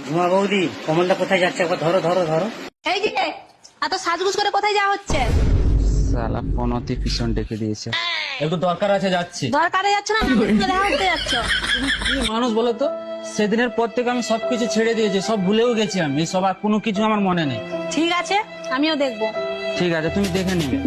ঝুমা বৌদি, কমলদা কোথায় যাচ্ছে একবার ধরো ধরো ধরো। এই যে এত সাজগুজ করে কোথায় যাওয়া হচ্ছে? শালা ফোন অতি পিছন ডেকে দিয়েছে। একটু দরকার আছে, যাচ্ছি। দরকারে যাচ্ছ না, মানুষকে দেখা করতে যাচ্ছ? কি মানুষ বলো তো, সেদিনের পর থেকে আমি সবকিছু ছেড়ে দিয়েছি, সব ভুলেও গেছি আমি, সব আর কোনো কিছু আমার মনে নেই। ঠিক আছে, আমিও দেখবো। ঠিক আছে, তুমি দেখে নিবে।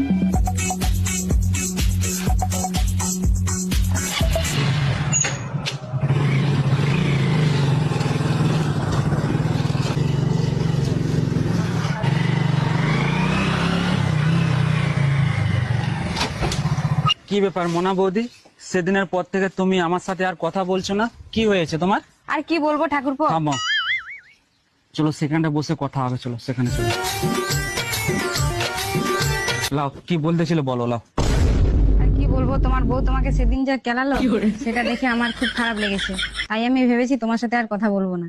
কি ব্যাপার মোনা বৌদি, সেদিনের পর থেকে তুমি আমার সাথে আর কথা বলছো না, কি হয়েছে তোমার? আর কি বলবো ঠাকুরপো, থামো, চলো সেখানটা বসে কথা হবে, চলো সেখানে চলো। লাও, কি বলতেছিল বলো, লাও। আর কি বলবো, তোমার বউ তোমাকে সেদিন যা কেলালো সেটা দেখে আমার খুব খারাপ লেগেছে, তাই আমি ভেবেছি তোমার সাথে আর কথা বলবো না।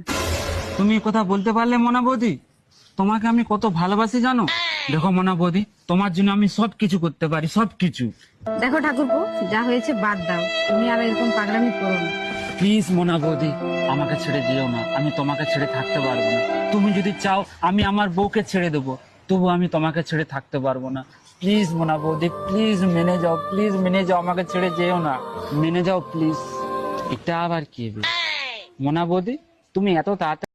তুমি এই কথা বলতে পারলে মোনা বৌদি? তোমাকে আমি কত ভালোবাসি জানো? দেখো মোনা বৌদি, তোমার জন্য আমি সবকিছু করতে পারি, সবকিছু। দেখো ঠাকুরপো, যা হয়েছে বাদ দাও, তুমি আর এরকম পাগলামি করো না। প্লিজ মোনা বৌদি, আমাকে ছেড়ে যেও না, আমি তোমাকে ছেড়ে থাকতে পারবো না। তুমি যদি চাও আমি আমার বউকে ছেড়ে দেবো, তবু আমি তোমাকে ছেড়ে থাকতে পারবো না। প্লিজ মোনা বৌদি, প্লিজ মেনে যাও, প্লিজ মেনে যাও, আমাকে ছেড়ে যেও না, মেনে যাও প্লিজ। এটা আবার কি মোনা বৌদি, তুমি এত তাড়াতাড়ি